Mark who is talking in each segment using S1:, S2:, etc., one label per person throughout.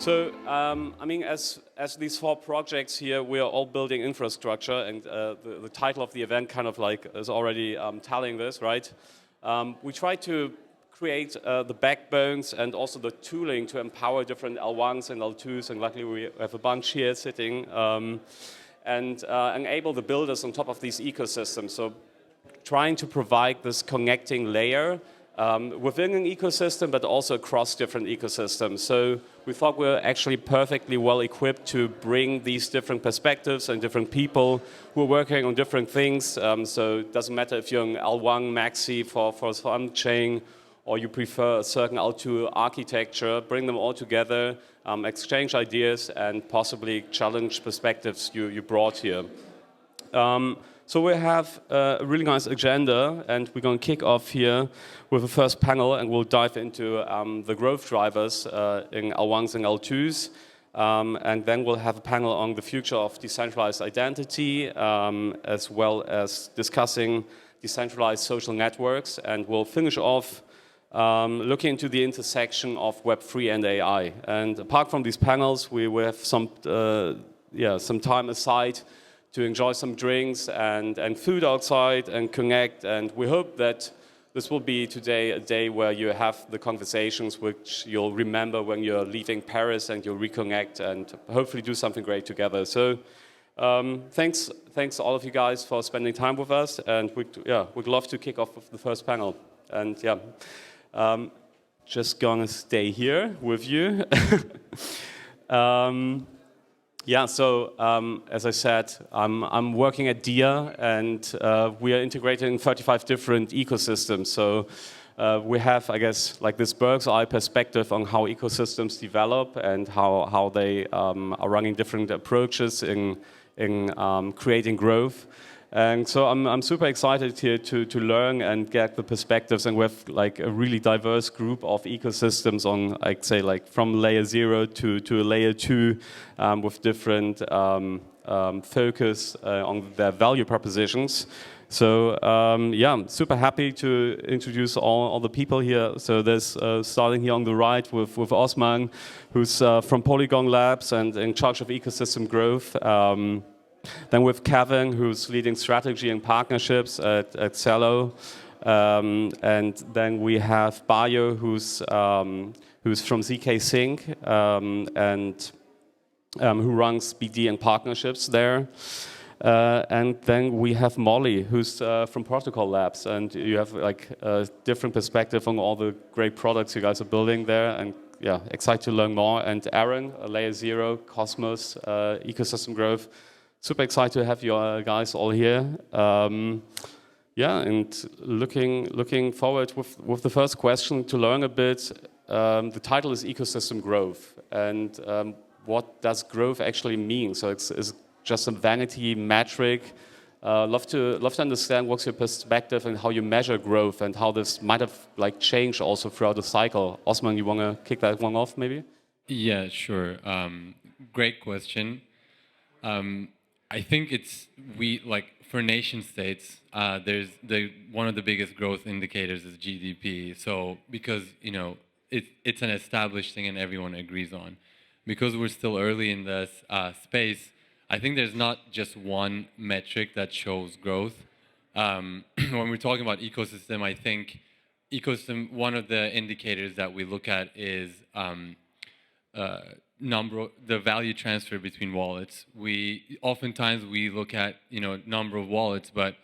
S1: So, I mean, as these 4 projects here, we are all building infrastructure, and the title of the event kind of like is already telling this, right? We try to create the backbones and also the tooling to empower different L1s and L2s, and luckily we have a bunch here sitting, and enable the builders on top of these ecosystems. So, trying to provide this connecting layer within an ecosystem, but also across different ecosystems. So we thought we're actually perfectly well equipped to bring these different perspectives and different people who are working on different things. So it doesn't matter if you're an L1 maxi for some chain, or you prefer a certain L2 architecture, bring them all together, exchange ideas, and possibly challenge perspectives you brought here. So we have a really nice agenda, and we're going to kick off here with the first panel, and we'll dive into the growth drivers in L1s and L2s. And then we'll have a panel on the future of decentralized identity, as well as discussing decentralized social networks. And we'll finish off looking into the intersection of Web3 and AI. And apart from these panels, we will have some time aside to enjoy some drinks and food outside and connect. And we hope that this will be today a day where you have the conversations which you'll remember when you're leaving Paris, and you'll reconnect and hopefully do something great together. So thanks all of you guys for spending time with us, and we'd love to kick off with the first panel. And just gonna stay here with you. So as I said, I'm working at DIA, and we are integrating 35 different ecosystems. So we have, I guess, like this bird's eye perspective on how ecosystems develop and how they are running different approaches in creating growth. And so I'm super excited here to learn and get the perspectives, and we have like a really diverse group of ecosystems on, I'd say, like from layer 0 to layer 2, with different focus on their value propositions. So I'm super happy to introduce all the people here. So there's starting here on the right with Osman, who's from Polygon Labs and in charge of ecosystem growth. Then with Kevin, who's leading strategy and partnerships at Celo. And then we have Bayo, who's from zkSync, and who runs BD and partnerships there. And then we have Molly, who's from Protocol Labs, and you have like a different perspective on all the great products you guys are building there, and excited to learn more. And Aaron, Layer 0, Cosmos, ecosystem growth. Super excited to have you guys all here. And looking forward with the first question to learn a bit. The title is ecosystem growth, and what does growth actually mean? So it's just a vanity metric. Love to understand what's your perspective and how you measure growth, and how this might have like changed also throughout the cycle. Osman, you want to kick that one off, maybe?
S2: Yeah, sure. Great question. I think for nation states, there's one of the biggest growth indicators is GDP. So because it's an established thing and everyone agrees on. Because we're still early in this space, I think there's not just one metric that shows growth. When we're talking about ecosystem, I think one of the indicators that we look at is the value transfer between wallets. Oftentimes we look at number of wallets, but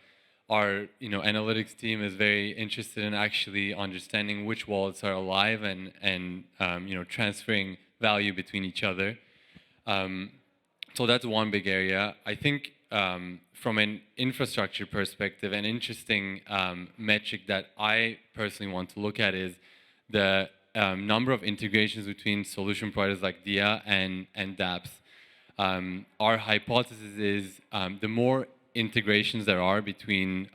S2: our analytics team is very interested in actually understanding which wallets are alive and transferring value between each other. So that's one big area. I think from an infrastructure perspective, an interesting metric that I personally want to look at is the number of integrations between solution providers like DIA and dApps. Our hypothesis is the more integrations there are between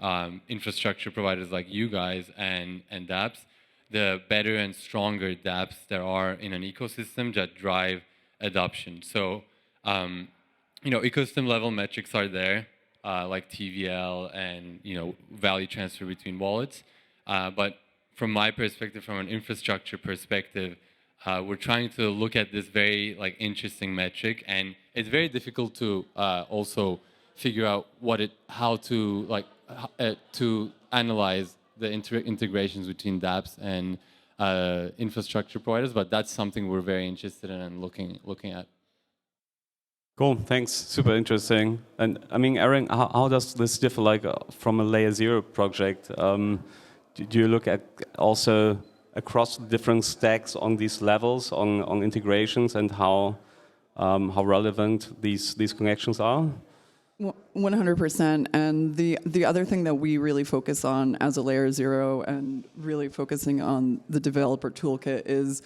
S2: infrastructure providers like you guys and dApps, the better and stronger dApps there are in an ecosystem that drive adoption. So, ecosystem level metrics are there, like TVL and value transfer between wallets, but from my perspective, from an infrastructure perspective, we're trying to look at this very like interesting metric, and it's very difficult to also figure out how to to analyze the integrations between dApps and infrastructure providers. But that's something we're very interested in and looking at.
S1: Cool, thanks. Super interesting. And I mean, Aaron, how does this differ like from a layer 0 project? Do you look at also across different stacks on these levels, on integrations, and how relevant these connections are?
S3: 100%. And the other thing that we really focus on as a layer 0 and really focusing on the developer toolkit is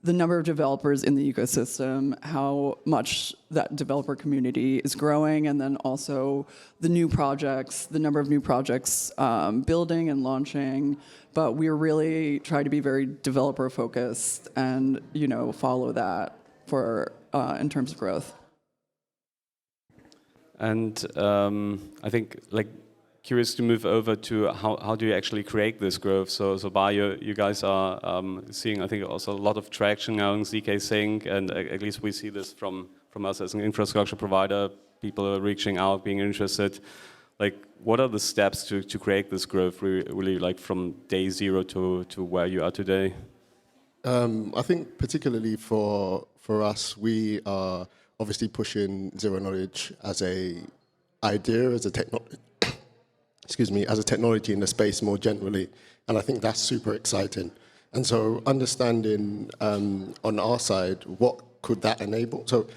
S3: the number of developers in the ecosystem, how much that developer community is growing, and then also the new projects, the number of new projects building and launching. But we're really trying to be very developer focused and follow that for in terms of growth.
S1: And I think curious to move over to how do you actually create this growth? So Bayo, you guys are seeing, I think, also a lot of traction now in zkSync, and at least we see this from us as an infrastructure provider. People are reaching out, being interested. Like, what are the steps to create this growth, really like from day 0 to where you are today?
S4: I think particularly for us, we are obviously pushing zero knowledge as a idea, as a technology. As a technology in the space more generally, and I think that's super exciting. And so understanding on our side, what could that enable? So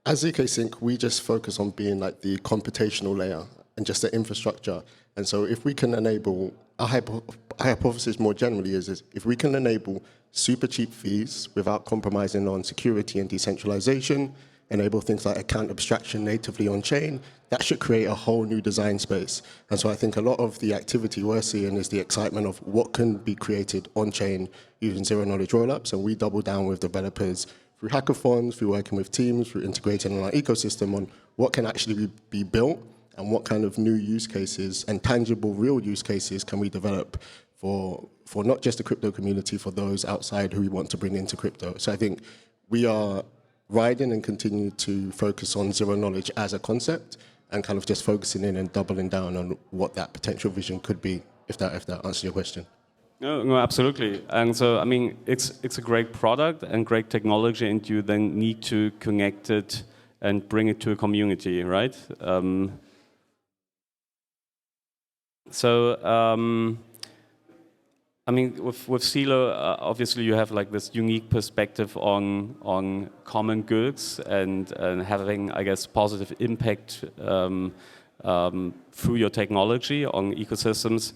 S4: as zkSync, we just focus on being like the computational layer and just the infrastructure. And so if we can enable, our hypothesis more generally is if we can enable super cheap fees without compromising on security and decentralization, enable things like account abstraction natively on chain, that should create a whole new design space. And so I think a lot of the activity we're seeing is the excitement of what can be created on chain using zero knowledge rollups. And we double down with developers through hackathons, through working with teams, through integrating on our ecosystem on what can actually be built and what kind of new use cases and tangible real use cases can we develop for not just the crypto community, for those outside who we want to bring into crypto. So I think we are riding and continue to focus on zero knowledge as a concept and kind of just focusing in and doubling down on what that potential vision could be, if that answers your question.
S1: No, absolutely. And so, I mean, it's a great product and great technology, and you then need to connect it and bring it to a community, right? I mean, with Celo, obviously you have like this unique perspective on common goods and having, I guess, positive impact through your technology on ecosystems.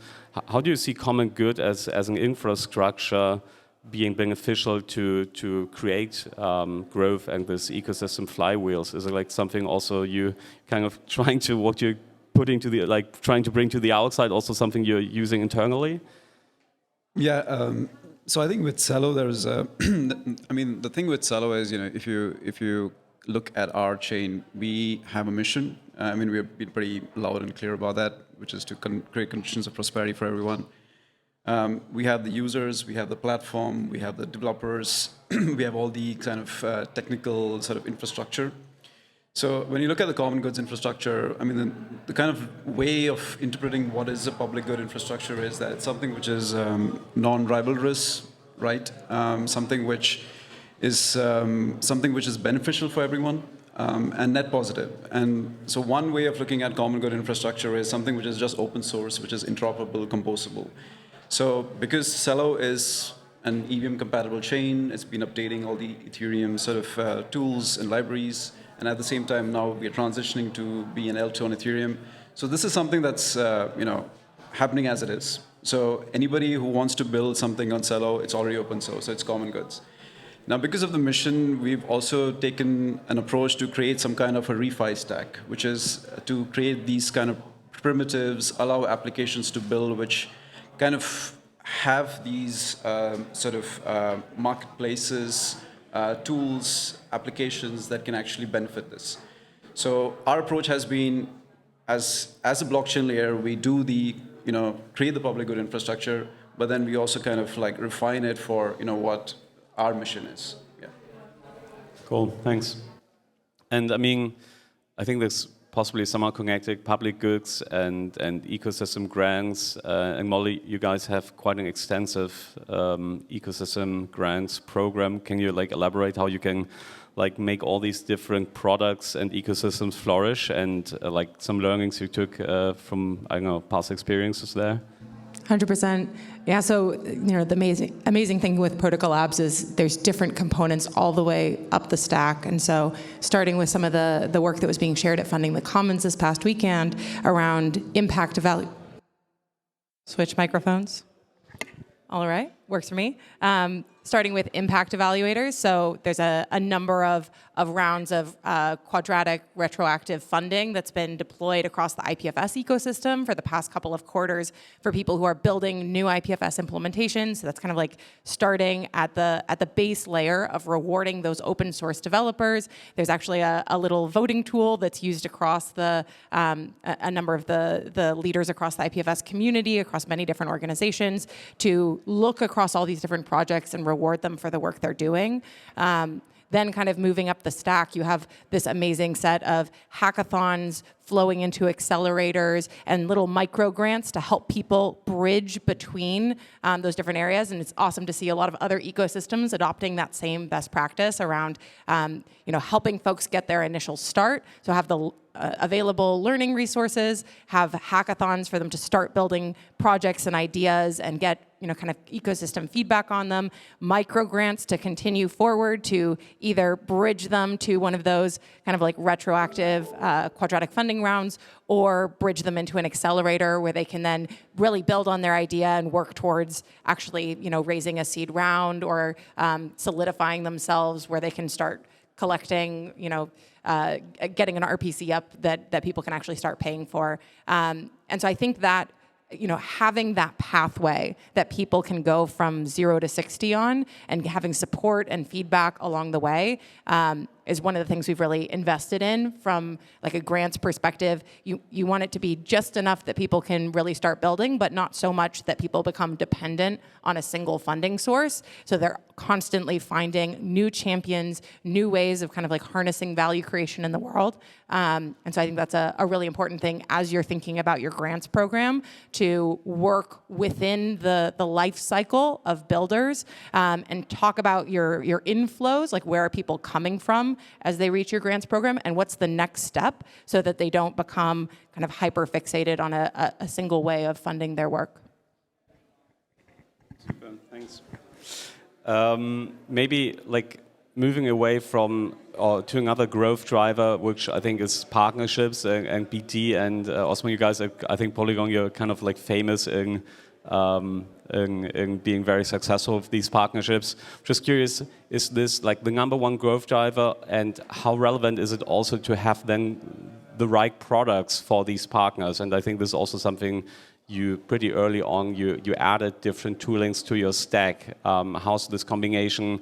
S1: How do you see common good as an infrastructure being beneficial to create growth and this ecosystem flywheels? Is it like something also you kind of trying to bring to the outside, also something you're using internally?
S5: Yeah, so I think with Celo, there's I mean, the thing with Celo is, if you look at our chain, we have a mission. I mean, we've been pretty loud and clear about that, which is to create conditions of prosperity for everyone. We have the users, we have the platform, we have the developers, we have all the kind of technical sort of infrastructure. So when you look at the common goods infrastructure, I mean, the kind of way of interpreting what is a public good infrastructure is that it's something which is non-rivalrous, right? Something which is beneficial for everyone and net positive. And so one way of looking at common good infrastructure is something which is just open source, which is interoperable, composable. So because Celo is an EVM compatible chain, it's been updating all the Ethereum sort of tools and libraries. And at the same time, now we are transitioning to be an L2 on Ethereum. So this is something that's happening as it is. So anybody who wants to build something on Celo, it's already open source, so it's common goods. Now, because of the mission, we've also taken an approach to create some kind of a refi stack, which is to create these kind of primitives, allow applications to build, which kind of have these marketplaces, tools, applications that can actually benefit this. So our approach has been, as a blockchain layer, we do create the public good infrastructure, but then we also kind of like refine it for what our mission is. Yeah.
S1: Cool, thanks. And I mean, I think there's possibly somehow connected public goods and ecosystem grants. And Molly, you guys have quite an extensive ecosystem grants program. Can you like elaborate how you can like make all these different products and ecosystems flourish, and like some learnings you took from, I don't know, past experiences there?
S6: 100%. Yeah, so the amazing thing with Protocol Labs is there's different components all the way up the stack. And so starting with some of the work that was being shared at Funding the Commons this past weekend around impact evaluation. Switch microphones. All right, works for me. Starting with impact evaluators. So there's a number of rounds of quadratic retroactive funding that's been deployed across the IPFS ecosystem for the past couple of quarters for people who are building new IPFS implementations. So that's kind of like starting at the base layer of rewarding those open source developers. There's actually a little voting tool that's used across a number of the leaders across the IPFS community, across many different organizations, to look across all these different projects and reward them for the work they're doing. Then kind of moving up the stack, you have this amazing set of hackathons flowing into accelerators and little micro grants to help people bridge between those different areas. And it's awesome to see a lot of other ecosystems adopting that same best practice around helping folks get their initial start. So have the available learning resources, have hackathons for them to start building projects and ideas and get kind of ecosystem feedback on them, micro grants to continue forward to either bridge them to one of those kind of like retroactive quadratic funding rounds, or bridge them into an accelerator where they can then really build on their idea and work towards actually raising a seed round or solidifying themselves where they can start collecting, getting an RPC up that people can actually start paying for. And so I think that having that pathway that people can go from 0 to 60 on, and having support and feedback along the way is one of the things we've really invested in from like a grants perspective. You want it to be just enough that people can really start building, but not so much that people become dependent on a single funding source. So they're constantly finding new champions, new ways of kind of like harnessing value creation in the world. And so I think that's a really important thing as you're thinking about your grants program, to work within the life cycle of builders and talk about your inflows, like where are people coming from as they reach your grants program, and what's the next step, so that they don't become kind of hyper fixated on a single way of funding their work.
S1: Super, thanks. Maybe like moving away from to another growth driver, which I think is partnerships and BT, and Osman, you guys, I think Polygon, you're kind of like famous in being very successful with these partnerships. Just curious, is this like the #1 growth driver, and how relevant is it also to have then the right products for these partners? And I think this is also something you pretty early on, you added different toolings to your stack. How's this combination?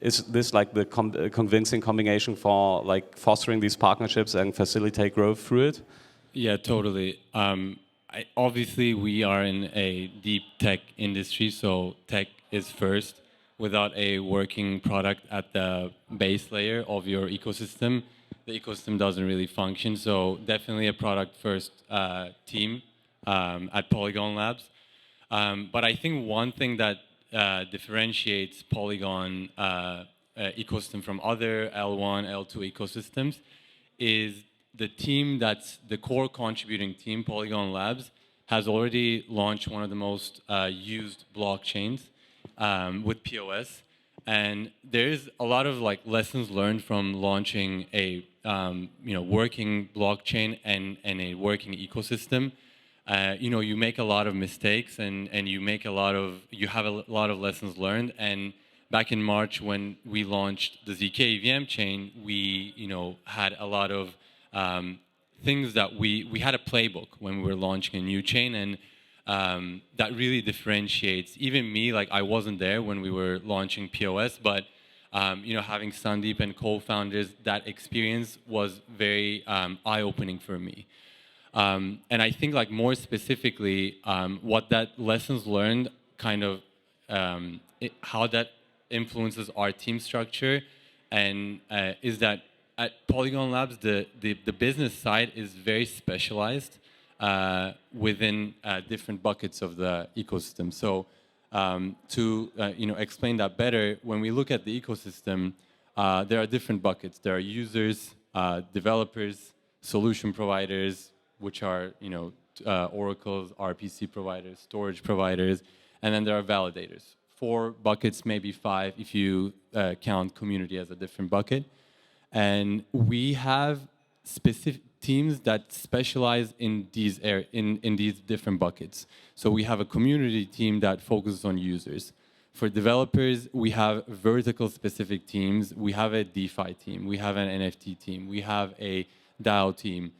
S1: Is this like the convincing combination for like fostering these partnerships and facilitate growth through it?
S2: Yeah, totally. Obviously, we are in a deep tech industry, so tech is first. Without a working product at the base layer of your ecosystem, the ecosystem doesn't really function. So definitely a product first team at Polygon Labs. But I think one thing that differentiates Polygon ecosystem from other L1, L2 ecosystems is the team that's the core contributing team, Polygon Labs, has already launched one of the most used blockchains with POS. And there's a lot of like lessons learned from launching a working blockchain and a working ecosystem. You make a lot of mistakes and you have a lot of lessons learned. And back in March, when we launched the zk EVM chain, we had a lot of things that we had a playbook when we were launching a new chain, and that really differentiates even me. Like I wasn't there when we were launching POS, but having Sandeep and co-founders, that experience was very eye-opening for me. And I think like more specifically, what that lessons learned kind of how that influences our team structure, and is that at Polygon Labs, the business side is very specialized within different buckets of the ecosystem. So to explain that better, when we look at the ecosystem, there are different buckets. There are users, developers, solution providers, which are oracles, RPC providers, storage providers, and then there are validators. 4 buckets, maybe 5, if you count community as a different bucket. And we have specific teams that specialize in these in these different buckets. So we have a community team that focuses on users. For developers, we have vertical specific teams. We have a DeFi team. We have an NFT team. We have a DAO team.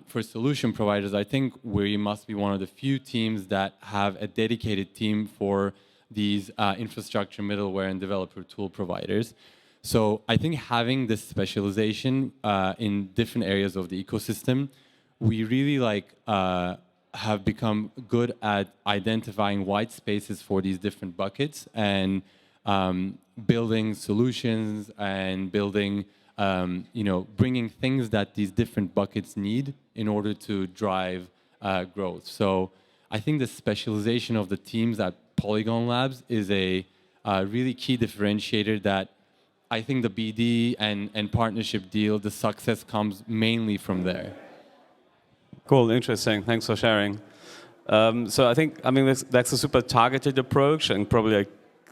S2: For solution providers, I think we must be one of the few teams that have a dedicated team for these infrastructure, middleware, and developer tool providers. So I think having this specialization in different areas of the ecosystem, we really have become good at identifying white spaces for these different buckets and building solutions and building, bringing things that these different buckets need in order to drive growth. So I think the specialization of the teams at Polygon Labs is a really key differentiator that I think the BD and partnership deal, the success comes mainly from there.
S1: Cool, interesting. Thanks for sharing. So I think, that's a super targeted approach, and probably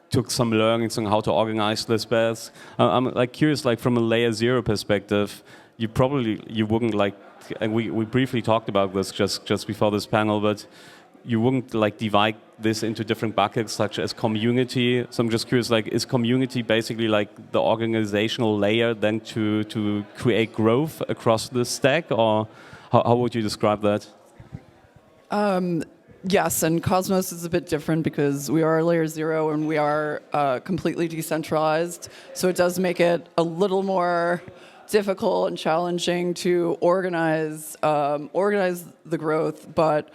S1: took some learnings on how to organize this best. I'm curious, from a layer 0 perspective, you wouldn't and we briefly talked about this just before this panel, but you wouldn't divide this into different buckets such as community. So I'm just curious, is community basically the organizational layer then to create growth across the stack, or how would you describe that?
S3: Yes, and Cosmos is a bit different because we are layer 0 and we are completely decentralized. So it does make it a little more difficult and challenging to organize the growth, but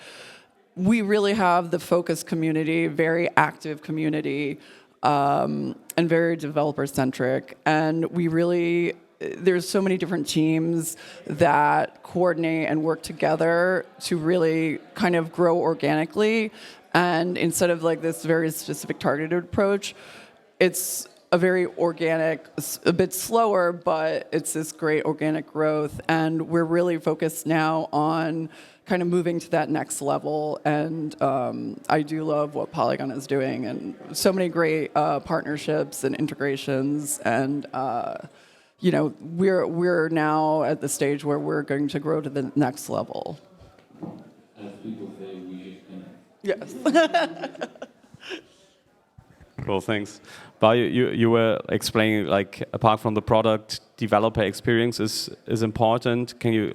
S3: we really have the focus community, very active community, and very developer-centric. And there's so many different teams that coordinate and work together to really kind of grow organically. And instead of this very specific targeted approach, it's a very organic, a bit slower, but it's this great organic growth. And we're really focused now on kind of moving to that next level, and I do love what Polygon is doing, and so many great partnerships and integrations, and we're now at the stage where we're going to grow to the next level.
S2: As people say, we should
S3: connect. Yes.
S1: Cool, thanks. But you were explaining apart from the product, developer experience is important. Can you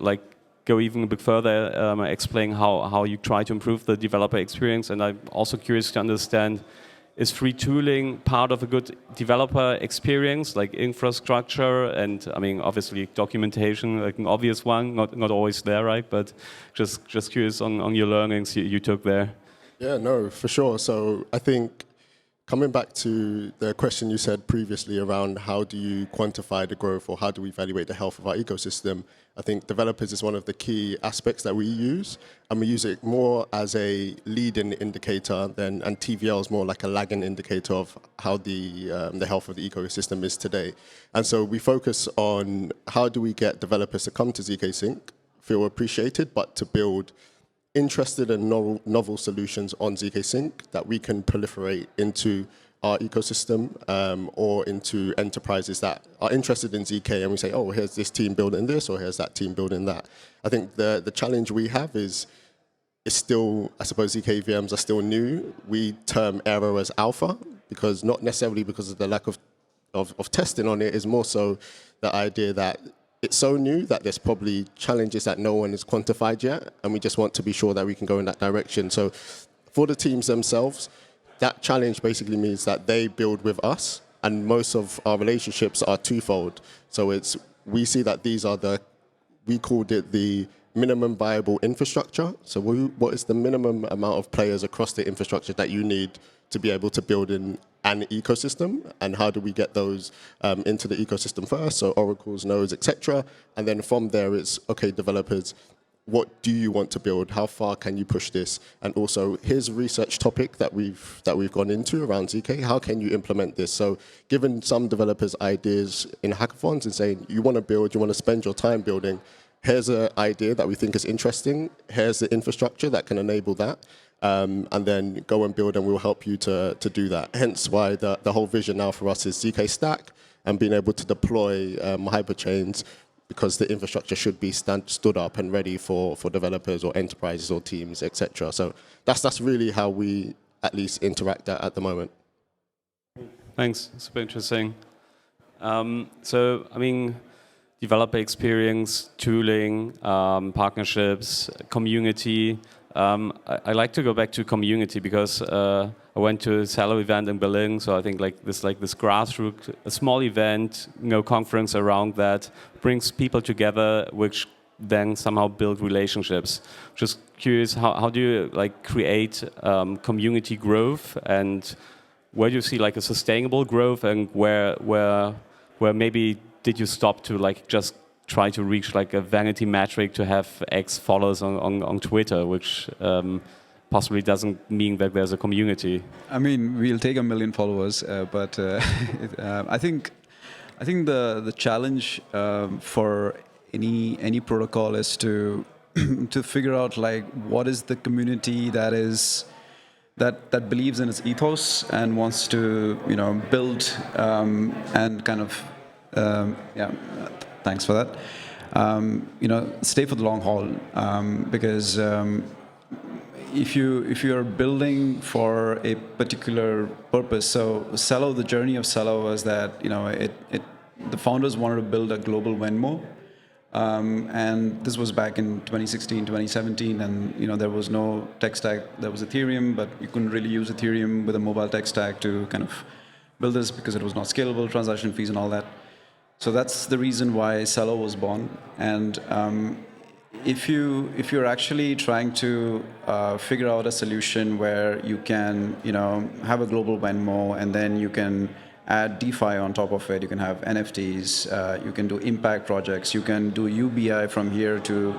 S1: go even a bit further, explain how you try to improve the developer experience? And I'm also curious to understand, is free tooling part of a good developer experience, like infrastructure and obviously documentation, an obvious one, not always there, right? But just curious on your learnings you took there.
S4: Yeah, no, for sure. So I think coming back to the question you said previously around how do you quantify the growth, or how do we evaluate the health of our ecosystem, I think developers is one of the key aspects that we use, and we use it more as a leading indicator and TVL is more like a lagging indicator of how the health of the ecosystem is today. And so we focus on how do we get developers to come to zkSync, feel appreciated, but to build interested and novel solutions on zkSync that we can proliferate into our ecosystem or into enterprises that are interested in ZK, and we say, oh, here's this team building this, or here's that team building that. I think the challenge we have is still, I suppose ZK VMs are still new. We term Aero as alpha, because not necessarily because of the lack of testing on it, is more so the idea that it's so new that there's probably challenges that no one has quantified yet, and we just want to be sure that we can go in that direction. So for the teams themselves, that challenge basically means that they build with us, and most of our relationships are twofold. So we see that these are we called it the minimum viable infrastructure. So what is the minimum amount of players across the infrastructure that you need to be able to build in an ecosystem, and how do we get those into the ecosystem first, so oracles, nodes, etc. And then from there it's, okay, developers, what do you want to build? How far can you push this? And also, here's a research topic that we've gone into around zk. How can you implement this? So, giving some developers ideas in hackathons and saying, you want to build, you want to spend your time building. Here's an idea that we think is interesting. Here's the infrastructure that can enable that. And then go and build, and we'll help you to do that. Hence why the whole vision now for us is zk Stack and being able to deploy hyperchains, because the infrastructure should be stood up and ready for developers or enterprises or teams, etc. So that's really how we at least interact at the moment.
S1: Thanks, super interesting. So, I mean, developer experience, tooling, partnerships, community. I like to go back to community because I went to a Celo event in Berlin, so I think this grassroots, a small event, conference around that brings people together, which then somehow build relationships. Just curious, how do you create community growth, and where do you see a sustainable growth, and where maybe did you stop to just try to reach a vanity metric to have X followers on Twitter, which possibly doesn't mean that there's a community?
S5: I mean, we'll take 1 million followers, but I think the challenge for any protocol is to to figure out what is the community that believes in its ethos and wants to build and kind of thanks for that. Stay for the long haul, because if you are building for a particular purpose, so Celo, the journey of Celo was that the founders wanted to build a global Venmo, and this was back in 2016, 2017, and there was no tech stack. There was Ethereum, but you couldn't really use Ethereum with a mobile tech stack to kind of build this because it was not scalable, transaction fees and all that. So that's the reason why Celo was born. And if you're actually trying to figure out a solution where you can have a global Venmo, and then you can add DeFi on top of it, you can have NFTs, you can do impact projects, you can do UBI from here to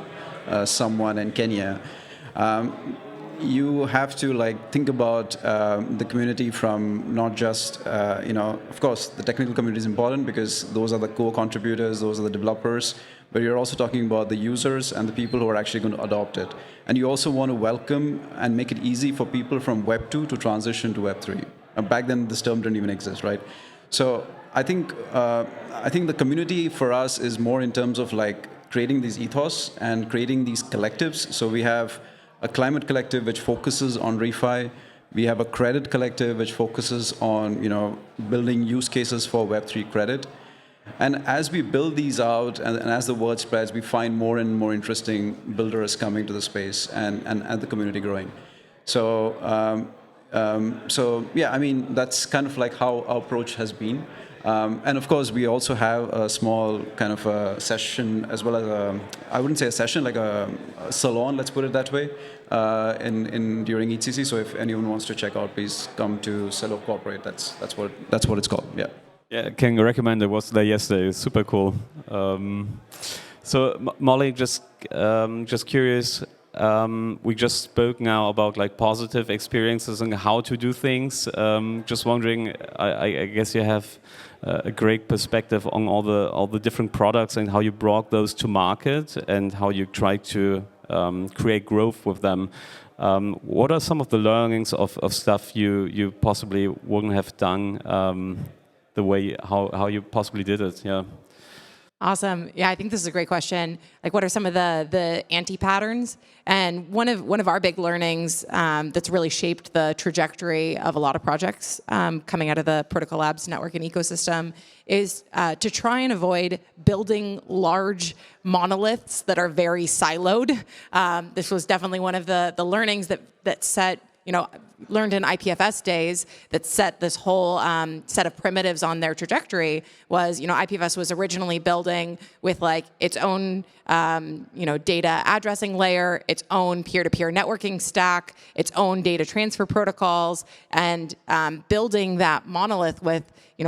S5: someone in Kenya. You have to think about the community from not just of course the technical community is important because those are the core contributors, those are the developers, but you're also talking about the users and the people who are actually going to adopt it. And you also want to welcome and make it easy for people from Web 2 to transition to Web 3. Back then this term didn't even exist, right? So I think the community for us is more in terms of creating these ethos and creating these collectives. So we have a climate collective which focuses on refi. We have a credit collective which focuses on building use cases for Web3 credit. And as we build these out, and as the word spreads, we find more and more interesting builders coming to the space, and the community growing. So yeah, I mean, that's kind of how our approach has been. And of course, we also have a small kind of a session, as well as I wouldn't say a session, a salon, let's put it that way, during ETH CC. So if anyone wants to check out, please come to Celo Corporate. That's what it's called. Yeah.
S1: Yeah, can recommend. I was there yesterday. It's super cool. So Molly, just curious. We just spoke now about positive experiences and how to do things. Just wondering, I guess you have a great perspective on all the different products and how you brought those to market and how you try to create growth with them. What are some of the learnings of stuff you possibly wouldn't have done the way how you possibly did it? Yeah.
S6: Awesome. Yeah, I think this is a great question. What are some of the anti-patterns? And one of our big learnings that's really shaped the trajectory of a lot of projects coming out of the Protocol Labs network and ecosystem is to try and avoid building large monoliths that are very siloed. This was definitely one of the learnings that set learned in IPFS days that set this whole set of primitives on their trajectory was, IPFS was originally building with like its own, data addressing layer, its own peer-to-peer networking stack, its own data transfer protocols, and building that monolith with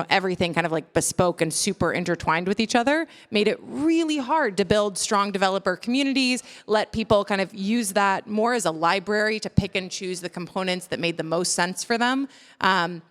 S6: everything kind of like bespoke and super intertwined with each other made it really hard to build strong developer communities, let people kind of use that more as a library to pick and choose the components that made the most sense for them. And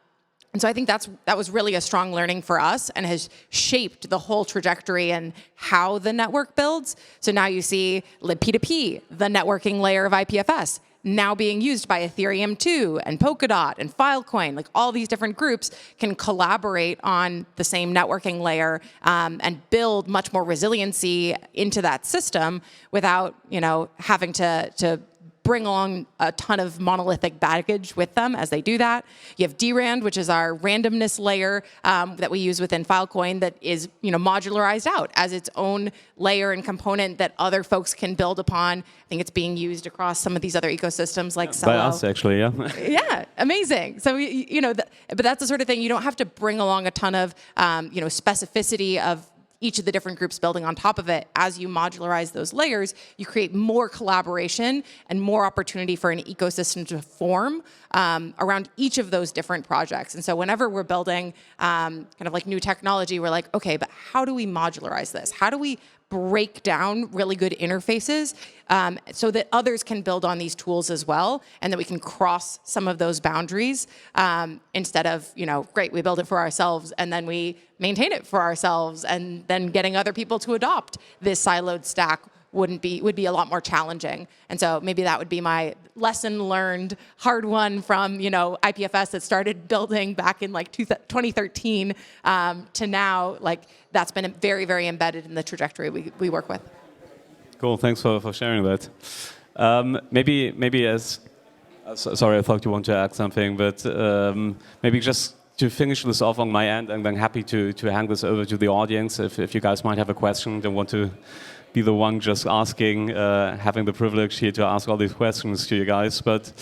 S6: so I think that was really a strong learning for us and has shaped the whole trajectory and how the network builds. So now you see libp2p, the networking layer of IPFS, now being used by Ethereum 2 and Polkadot and Filecoin. Like all these different groups can collaborate on the same networking layer and build much more resiliency into that system without having to bring along a ton of monolithic baggage with them as they do that. You have DRAND, which is our randomness layer that we use within Filecoin that is modularized out as its own layer and component that other folks can build upon. I think it's being used across some of these other ecosystems like Celo.
S1: By us, actually, yeah.
S6: Yeah, amazing. So, but that's the sort of thing, you don't have to bring along a ton of, specificity of each of the different groups building on top of it. As you modularize those layers, you create more collaboration and more opportunity for an ecosystem to form around each of those different projects. And so whenever we're building kind of like new technology, we're like, okay, but how do we modularize this? How do we break down really good interfaces so that others can build on these tools as well, and that we can cross some of those boundaries instead of, great, we build it for ourselves and then we maintain it for ourselves, and then getting other people to adopt this siloed stack would be a lot more challenging. And so maybe that would be my lesson learned, hard one from IPFS that started building back in like 2013 to now. Like that's been very, very embedded in the trajectory we work with.
S1: Cool. Thanks for sharing that. Maybe as sorry, I thought you wanted to add something, but maybe just to finish this off on my end, and then happy to hand this over to the audience if you guys might have a question, don't want to be the one just asking, having the privilege here to ask all these questions to you guys. But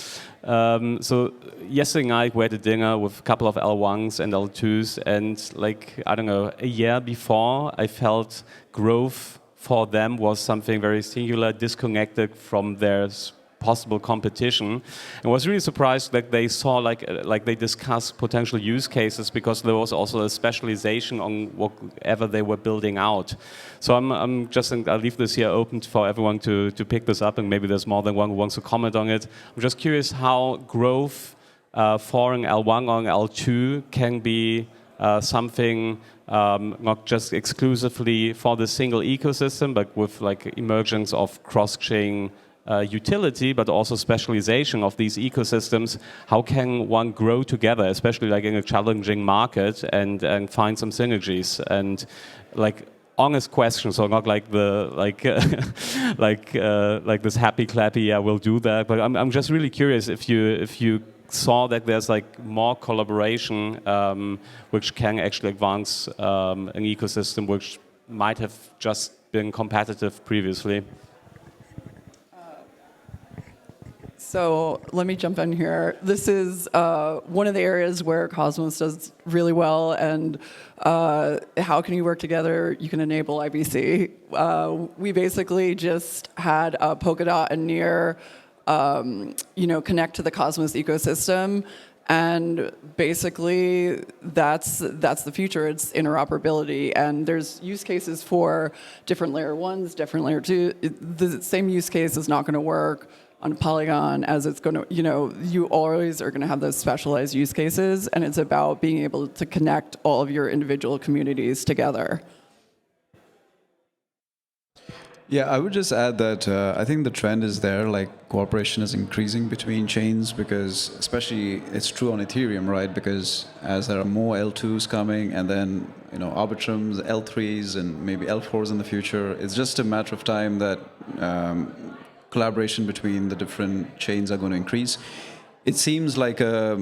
S1: so yesterday night we had a dinner with a couple of L1s and L2s, and like, I don't know, a year before I felt growth for them was something very singular, disconnected from their possible competition, and was really surprised that they saw like they discussed potential use cases, because there was also a specialization on whatever they were building out. So I'm just, I'll leave this here open for everyone to pick this up, and maybe there's more than one who wants to comment on it. I'm just curious how growth for an L1 or an L2 can be something not just exclusively for the single ecosystem, but with like emergence of cross-chain utility, but also specialization of these ecosystems. How can one grow together, especially like in a challenging market, and find some synergies? And like honest questions, so not like the like this happy clappy, yeah, we'll do that. But I'm just really curious if you saw that there's like more collaboration which can actually advance an ecosystem which might have just been competitive previously.
S3: So let me jump in here. This is one of the areas where Cosmos does really well, and how can you work together? You can enable IBC. We basically just had Polkadot and Near, connect to the Cosmos ecosystem, and basically that's the future. It's interoperability, and there's use cases for different layer ones, different layer two. The same use case is not going to work on Polygon as it's going to, you always are going to have those specialized use cases, and it's about being able to connect all of your individual communities together.
S5: Yeah, I would just add that I think the trend is there, like cooperation is increasing between chains, because especially it's true on Ethereum, right? Because as there are more L2s coming, and then Arbitrums, L3s, and maybe L4s in the future, it's just a matter of time that collaboration between the different chains are going to increase. It seems like a,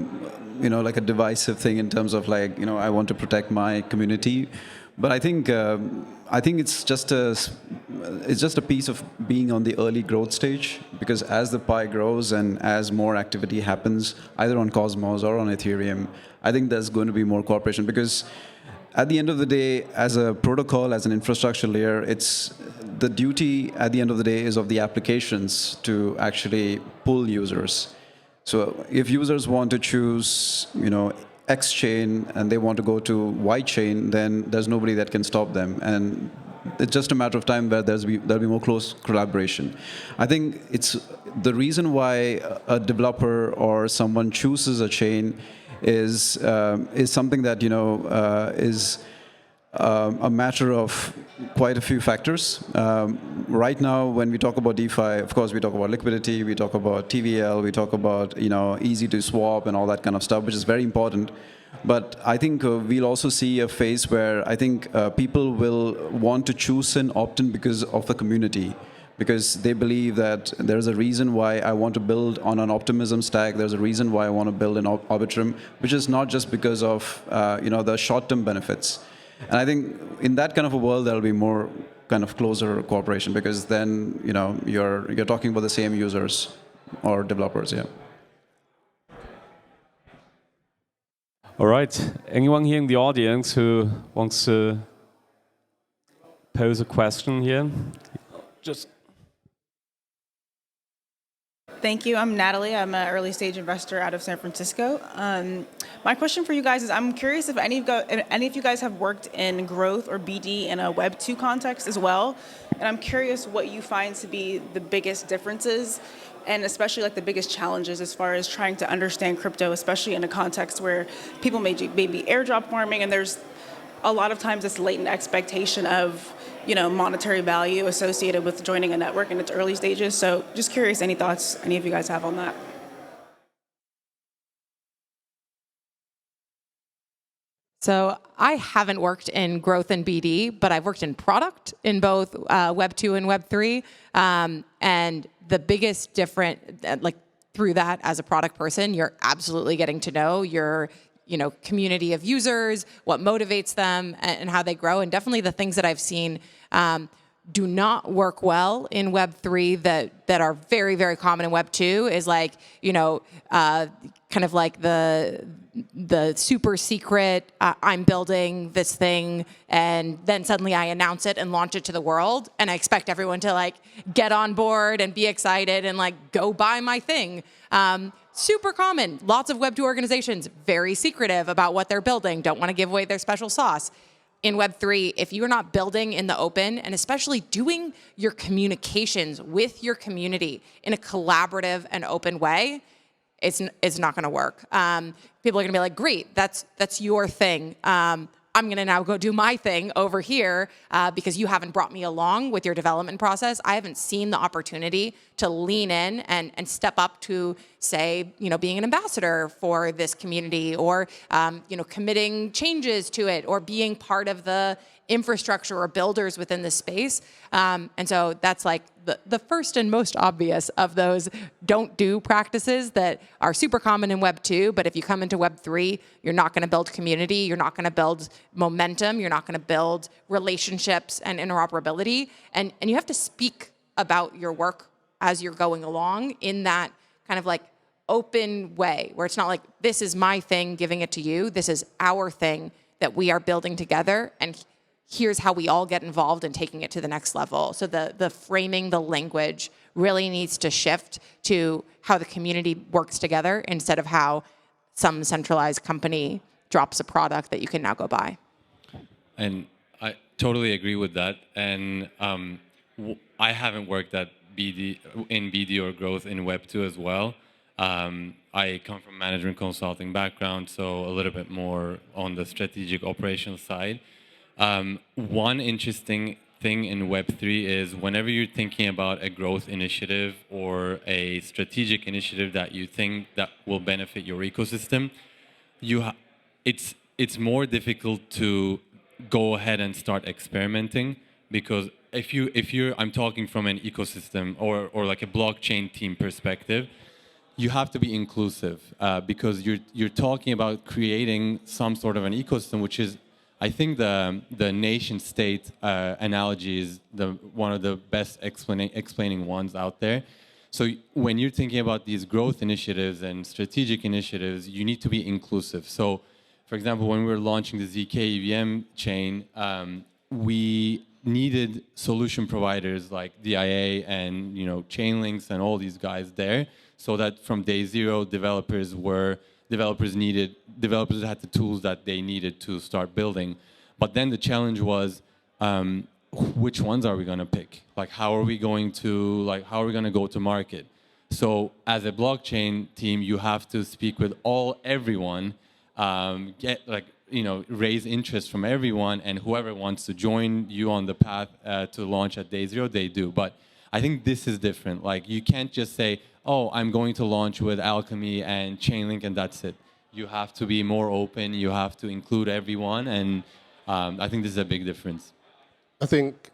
S5: like a divisive thing in terms of like, I want to protect my community, But I think it's just a piece of being on the early growth stage, because as the pie grows and as more activity happens, either on Cosmos or on Ethereum, I think there's going to be more cooperation. Because at the end of the day, as a protocol, as an infrastructure layer, it's the duty at the end of the day is of the applications to actually pull users. So if users want to choose, X chain and they want to go to Y chain, then there's nobody that can stop them. And it's just a matter of time where there'll be more close collaboration. I think it's the reason why a developer or someone chooses a chain is something that is a matter of quite a few factors. Right now, when we talk about DeFi, of course, we talk about liquidity, we talk about TVL, we talk about easy to swap and all that kind of stuff, which is very important. But I think we'll also see a phase where I think people will want to choose an opt-in because of the community, because they believe that there's a reason why I want to build on an optimism stack. There's a reason why I want to build an Arbitrum, which is not just because of the short-term benefits. And I think in that kind of a world, there'll be more kind of closer cooperation, because then you're talking about the same users or developers. Yeah.
S1: All right. Anyone here in the audience who wants to pose a question here? Just.
S7: Thank you. I'm Natalie. I'm an early stage investor out of San Francisco. My question for you guys is, I'm curious if any of you guys have worked in growth or BD in a Web 2 context as well. And I'm curious what you find to be the biggest differences, and especially like the biggest challenges as far as trying to understand crypto, especially in a context where people may be airdrop farming, and there's a lot of times this latent expectation of monetary value associated with joining a network in its early stages. So just curious, any thoughts any of you guys have on that?
S6: So I haven't worked in growth and BD, but I've worked in product in both Web 2 and Web 3. And the biggest difference, through that as a product person, you're absolutely getting to know your community of users, what motivates them, and how they grow. And definitely the things that I've seen do not work well in Web 3 that are very, very common in Web 2 is kind of like the super secret, I'm building this thing, and then suddenly I announce it and launch it to the world, and I expect everyone to get on board and be excited and go buy my thing. Super common. Lots of Web 2 organizations, very secretive about what they're building, don't want to give away their special sauce. In Web 3, if you're not building in the open, and especially doing your communications with your community in a collaborative and open way, it's not going to work. People are going to be like, great, that's your thing. I'm going to now go do my thing over here because you haven't brought me along with your development process. I haven't seen the opportunity to lean in and step up to, say, being an ambassador for this community, or committing changes to it, or being part of the infrastructure or builders within the space. And so that's the first and most obvious of those don't do practices that are super common in Web 2, but if you come into Web 3, you're not going to build community, you're not going to build momentum, you're not going to build relationships and interoperability, and you have to speak about your work as you're going along in that kind of open way, where it's not like, this is my thing, giving it to you, this is our thing that we are building together, and here's how we all get involved in taking it to the next level. So the framing, the language really needs to shift to how the community works together instead of how some centralized company drops a product that you can now go buy. And
S2: I totally agree with that. And I haven't worked in BD or growth in Web 2 as well. I come from management consulting background, so a little bit more on the strategic operational side. One interesting thing in Web3 is whenever you're thinking about a growth initiative or a strategic initiative that you think that will benefit your ecosystem, it's more difficult to go ahead and start experimenting, because I'm talking from an ecosystem or like a blockchain team perspective, you have to be inclusive because you're talking about creating some sort of an ecosystem which is I think the nation state analogy is one of the best explaining ones out there. So when you're thinking about these growth initiatives and strategic initiatives, you need to be inclusive. So, for example, when we were launching the zk EVM chain, we needed solution providers like DIA and Chainlinks and all these guys there, so that from day zero, developers had the tools that they needed to start building. But then the challenge was, which ones are we going to pick? Like, how are we going to go to market? So as a blockchain team, you have to speak with everyone, raise interest from everyone, and whoever wants to join you on the path to launch at day zero, they do. But I think this is different. Like, you can't just say, oh, I'm going to launch with Alchemy and Chainlink, and that's it. You have to be more open. You have to include everyone, and I think this is a big difference.
S4: I think,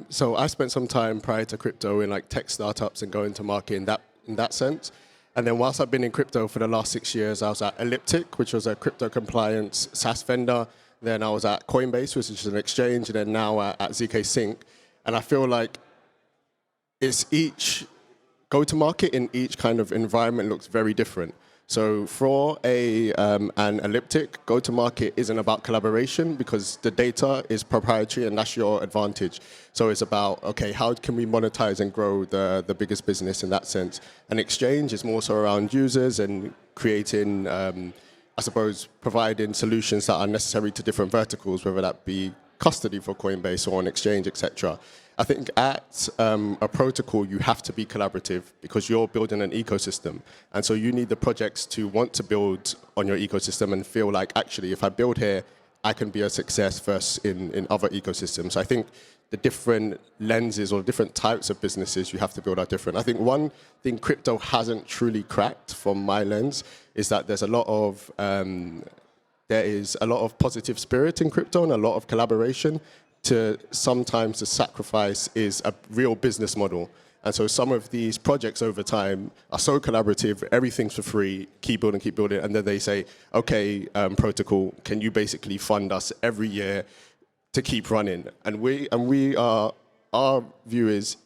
S4: so I spent some time prior to crypto in like tech startups and going to market in that sense. And then whilst I've been in crypto for the last 6 years, I was at Elliptic, which was a crypto compliance SaaS vendor. Then I was at Coinbase, which is an exchange, and then now at zkSync. And I feel like it's each go-to-market in each kind of environment looks very different. So for an Elliptic, go-to-market isn't about collaboration because the data is proprietary and that's your advantage. So it's about, okay, how can we monetize and grow the biggest business in that sense? An exchange is more so around users and creating, I suppose, providing solutions that are necessary to different verticals, whether that be custody for Coinbase or an exchange, etc. I think at a protocol, you have to be collaborative because you're building an ecosystem. And so you need the projects to want to build on your ecosystem and feel like, actually, if I build here, I can be a success first in other ecosystems. So I think the different lenses or different types of businesses you have to build are different. I think one thing crypto hasn't truly cracked from my lens is that there is a lot of positive spirit in crypto and a lot of collaboration. Sometimes the sacrifice is a real business model. And so some of these projects over time are so collaborative, everything's for free, keep building, and then they say, okay, protocol, can you basically fund us every year to keep running? And our view is,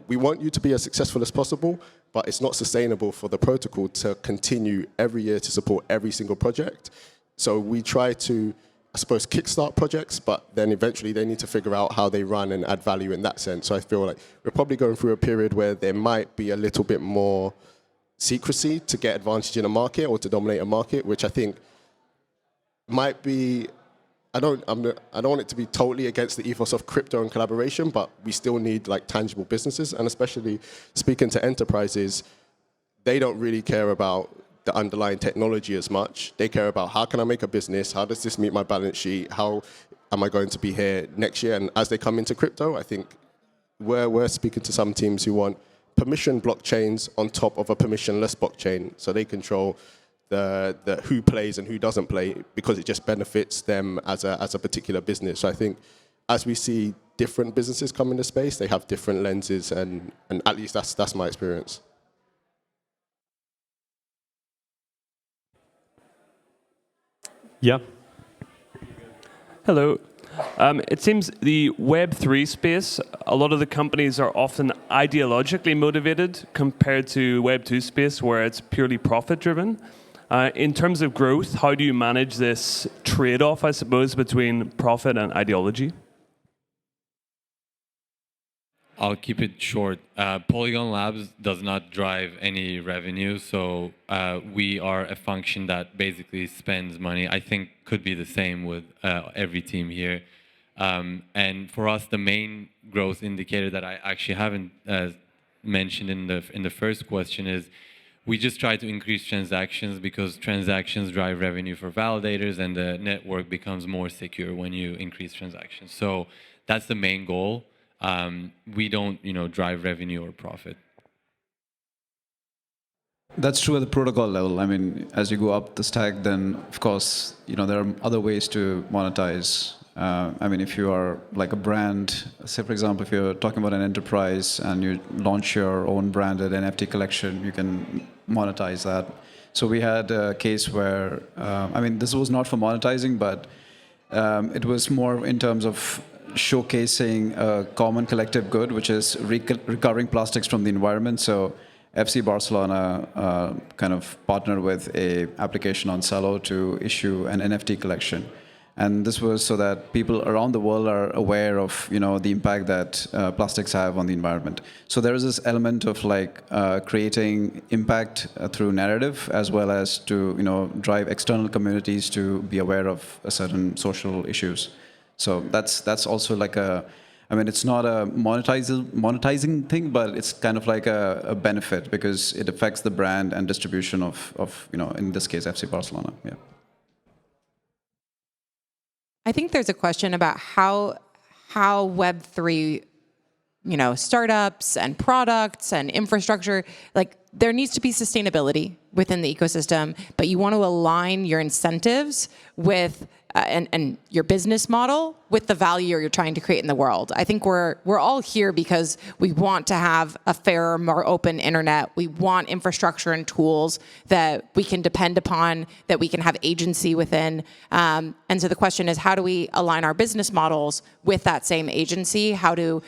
S4: we want you to be as successful as possible, but it's not sustainable for the protocol to continue every year to support every single project. So we try to, I suppose, kickstart projects, but then eventually they need to figure out how they run and add value in that sense. So I feel like we're probably going through a period where there might be a little bit more secrecy to get advantage in a market or to dominate a market, which I think might be, I don't want it to be totally against the ethos of crypto and collaboration, but we still need like tangible businesses, and especially speaking to enterprises, they don't really care about the underlying technology as much. They care about, how can I make a business? How does this meet my balance sheet? How am I going to be here next year? And as they come into crypto, I think we're speaking to some teams who want permission blockchains on top of a permissionless blockchain, so they control the who plays and who doesn't play because it just benefits them as a particular business. So I think as we see different businesses come into space, they have different lenses, and at least that's my experience.
S8: Yeah. Hello. It seems the Web3 space, a lot of the companies are often ideologically motivated compared to Web2 space where it's purely profit-driven. In terms of growth, how do you manage this trade-off, I suppose, between profit and ideology?
S2: I'll keep it short. Polygon Labs does not drive any revenue, so we are a function that basically spends money. I think could be the same with every team here. And for us, the main growth indicator that I actually haven't mentioned in the first question is we just try to increase transactions because transactions drive revenue for validators, and the network becomes more secure when you increase transactions. So that's the main goal. We don't, drive revenue or profit.
S5: That's true at the protocol level. I mean, as you go up the stack, then of course, there are other ways to monetize. I mean, if you are like a brand, say for example, if you're talking about an enterprise and you launch your own branded NFT collection, you can monetize that. So we had a case where, I mean, this was not for monetizing, but It was more in terms of showcasing a common collective good, which is recovering plastics from the environment. So FC Barcelona kind of partnered with a application on Celo to issue an NFT collection. And this was so that people around the world are aware of, the impact that plastics have on the environment. So there is this element of like creating impact through narrative, as well as to, drive external communities to be aware of certain social issues. So that's also like it's not a monetizing thing, but it's kind of like a benefit because it affects the brand and distribution of in this case, FC Barcelona. Yeah.
S6: I think there's a question about how Web3, startups and products and infrastructure, like there needs to be sustainability within the ecosystem, but you want to align your incentives with and your business model with the value you're trying to create in the world. I think we're all here because we want to have a fairer, more open internet. We want infrastructure and tools that we can depend upon, that we can have agency within. And so the question is, how do we align our business models with that same agency? How do,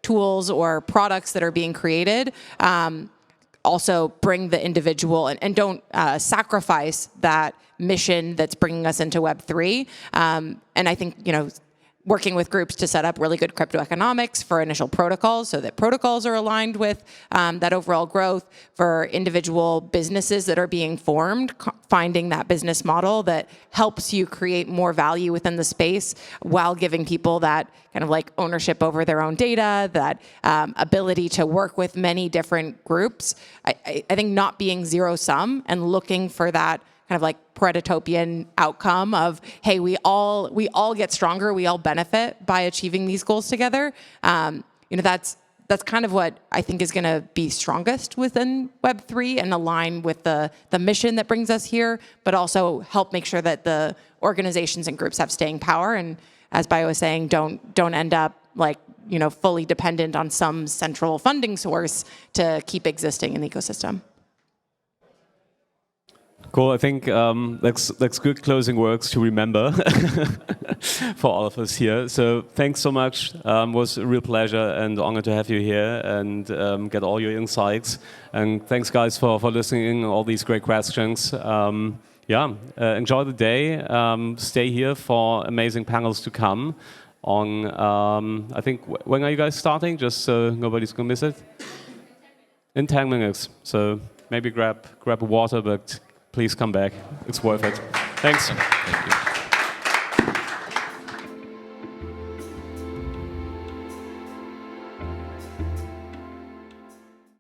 S6: tools or products that are being created also bring the individual and don't sacrifice that mission that's bringing us into Web3. And I think, working with groups to set up really good crypto economics for initial protocols so that protocols are aligned with that overall growth for individual businesses that are being formed, finding that business model that helps you create more value within the space while giving people that kind of like ownership over their own data, that ability to work with many different groups. I think not being zero sum and looking for that kind of like Paretopian outcome of, hey, we all get stronger, we all benefit by achieving these goals together. That's kind of what I think is going to be strongest within Web3 and align with the mission that brings us here, but also help make sure that the organizations and groups have staying power. And as Bio was saying, don't end up like fully dependent on some central funding source to keep existing in the ecosystem.
S1: Cool. I think that's good closing words to remember for all of us here. So thanks so much. It was a real pleasure and honor to have you here and get all your insights. And thanks, guys, for listening. All these great questions. Enjoy the day. Stay here for amazing panels to come. On I think when are you guys starting? Just so nobody's gonna miss it. In 10 minutes. So maybe grab a water, but please come back. It's worth it. Thanks.
S2: Thank you.